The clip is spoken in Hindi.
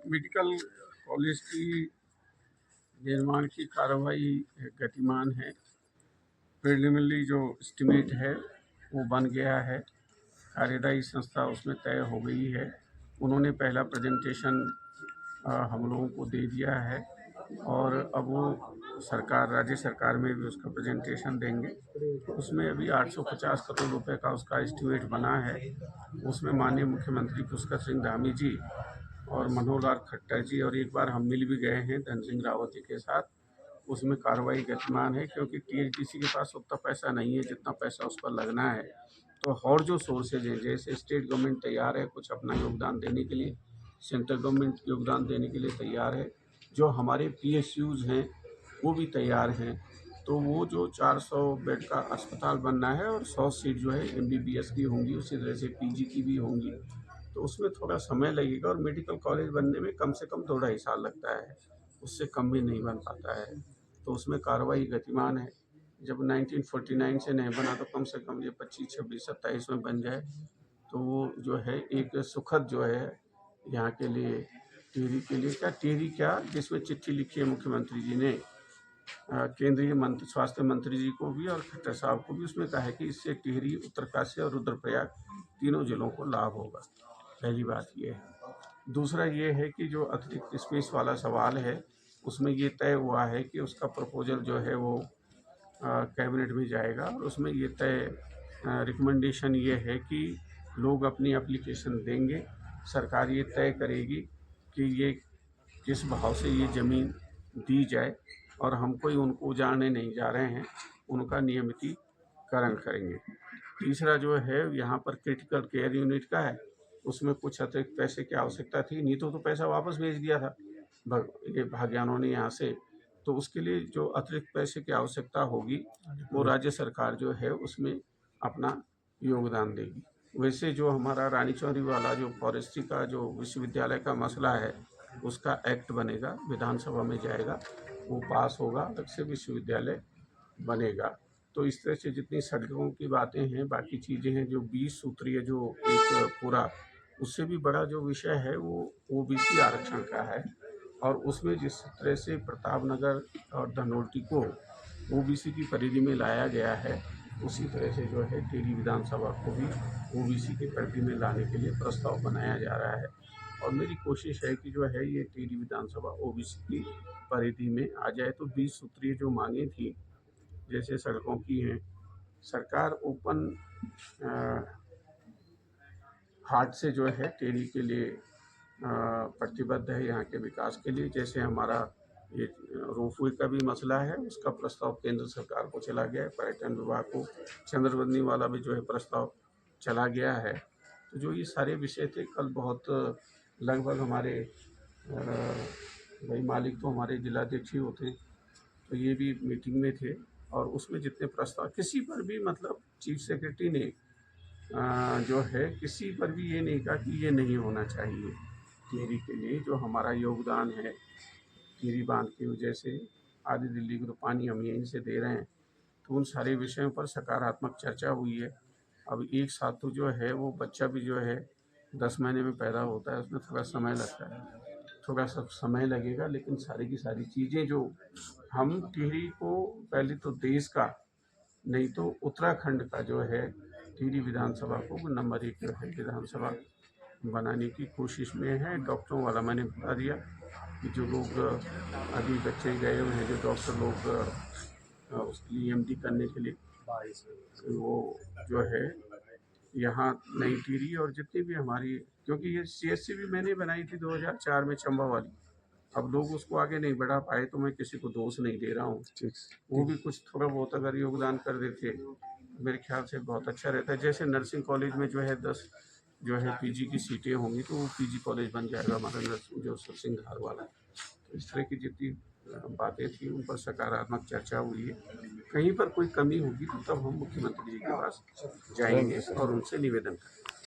मेडिकल कॉलेज की निर्माण की कार्रवाई गतिमान है। प्रिलिमिनरी जो एस्टिमेट है वो बन गया है। कार्यदायी संस्था उसमें तय हो गई है। उन्होंने पहला प्रेजेंटेशन हम लोगों को दे दिया है और अब वो सरकार, राज्य सरकार में भी उसका प्रेजेंटेशन देंगे। उसमें अभी 850 करोड़ रुपए का उसका एस्टिमेट बना है। उसमें माननीय मुख्यमंत्री पुष्कर सिंह धामी जी और मनोहर लाल खट्टर जी और एक बार हम मिल भी गए हैं धन सिंह रावत जी के साथ। उसमें कार्रवाई गतिमान है क्योंकि टीएचडीसी के पास उतना पैसा नहीं है जितना पैसा उस पर लगना है। तो और जो सोर्सेज हैं, जैसे स्टेट गवर्नमेंट तैयार है कुछ अपना योगदान देने के लिए, सेंट्रल गवर्नमेंट योगदान देने के लिए तैयार है, जो हमारे पीएसयूज हैं वो भी तैयार हैं। तो वो जो 400 बेड का अस्पताल बनना है और 100 सीट जो है एमबीबीएस की होंगी, उसी तरह से पीजी की भी होंगी। तो उसमें थोड़ा समय लगेगा और मेडिकल कॉलेज बनने में कम से कम 2 ढाई साल लगता है, उससे कम भी नहीं बन पाता है। तो उसमें कार्रवाई गतिमान है। जब 1949 से नहीं बना तो कम से कम ये 25, 26, 27 में बन जाए तो वो जो है एक सुखद जो है यहाँ के लिए, टिहरी के लिए, टिहरी क्या, जिसमें चिट्ठी लिखी है मुख्यमंत्री जी ने केंद्रीय मंत्री स्वास्थ्य मंत्री जी को भी और खट्टर साहब को भी, उसमें कहा है कि इससे टिहरी, उत्तरकाशी और रुद्रप्रयाग तीनों जिलों को लाभ होगा। पहली बात ये है। दूसरा ये है कि जो अतिरिक्त स्पेस वाला सवाल है उसमें ये तय हुआ है कि उसका प्रपोजल जो है वो कैबिनेट में जाएगा और उसमें ये तय रिकमेंडेशन ये है कि लोग अपनी एप्लीकेशन देंगे, सरकार ये तय करेगी कि ये किस भाव से ये ज़मीन दी जाए और हम कोई उनको उजाड़ने नहीं जा रहे हैं, उनका नियमितीकरण करेंगे। तीसरा जो है यहाँ पर क्रिटिकल केयर यूनिट का है, उसमें कुछ अतिरिक्त पैसे की आवश्यकता थी, नहीं तो पैसा वापस भेज दिया था ये भाग्यानों ने यहाँ से। तो उसके लिए जो अतिरिक्त पैसे की आवश्यकता होगी वो राज्य सरकार जो है उसमें अपना योगदान देगी। वैसे जो हमारा रानी चौरी वाला जो फॉरेस्ट्री का जो विश्वविद्यालय का मसला है उसका एक्ट बनेगा, विधानसभा में जाएगा, वो पास होगा, अलग से विश्वविद्यालय बनेगा। तो इस तरह से जितनी सड़कों की बातें हैं, बाकी चीज़ें हैं, जो 20 सूत्रीय जो एक पूरा, उससे भी बड़ा जो विषय है वो ओबीसी आरक्षण का है। और उसमें जिस तरह से प्रताप नगर और धनोल्टी को ओबीसी की परिधि में लाया गया है, उसी तरह से जो है टिहरी विधानसभा को भी ओबीसी की परिधि में लाने के लिए प्रस्ताव बनाया जा रहा है। और मेरी कोशिश है कि जो है ये टिहरी विधानसभा ओबीसी की परिधि में आ जाए। तो 20 सूत्रीय जो मांगे थी, जैसे सड़कों की हैं, सरकार ओपन हार्ट से जो है टिहरी के लिए प्रतिबद्ध है, यहाँ के विकास के लिए। जैसे हमारा ये रोपवे का भी मसला है, उसका प्रस्ताव केंद्र सरकार को चला गया है, पर्यटन विभाग को चंद्रबंदी वाला भी जो है प्रस्ताव चला गया है। तो जो ये सारे विषय थे, कल बहुत लगभग हमारे भाई मालिक तो हमारे जिलाध्यक्ष ही होते हैं, तो ये भी मीटिंग में थे और उसमें जितने प्रस्ताव, किसी पर भी मतलब चीफ सेक्रेटरी ने जो है किसी पर भी ये नहीं कहा कि ये नहीं होना चाहिए। टिहरी के लिए जो हमारा योगदान है, टिहरी बांध की वजह से आधी दिल्ली को तो पानी हम यहीं से दे रहे हैं, तो उन सारे विषयों पर सकारात्मक चर्चा हुई है। अब एक साथ तो जो है वो बच्चा भी जो है 10 महीने में पैदा होता है, उसमें थोड़ा समय लगता है, थोड़ा सा समय लगेगा, लेकिन सारी की सारी चीज़ें जो हम टिहरी को पहले तो देश का नहीं तो उत्तराखंड का जो है टिहरी विधानसभा को नंबर 1 जो है विधानसभा बनाने की कोशिश में है। डॉक्टरों वाला मैंने बता दिया कि जो लोग अभी बच्चे गए हुए हैं, जो डॉक्टर लोग उसके लिए एमडी करने के लिए, वो जो है यहाँ नई टिहरी और जितनी भी हमारी, क्योंकि ये सीएससी भी मैंने बनाई थी 2004 में चंबा वाली, अब लोग उसको आगे नहीं बढ़ा पाए तो मैं किसी को दोष नहीं दे रहा हूँ। वो भी कुछ थोड़ा बहुत अगर योगदान कर देते मेरे ख्याल से बहुत अच्छा रहता है। जैसे नर्सिंग कॉलेज में जो है 10 जो है पीजी की सीटें होंगी तो वो पीजी कॉलेज बन जाएगा हमारा नर्सिंग जो सिंघार वाला। तो इस तरह की जितनी बातें थी उन पर सकारात्मक चर्चा हुई है। कहीं पर कोई कमी होगी तो तब हम मुख्यमंत्री जी के पास जाएंगे और उनसे निवेदन करेंगे।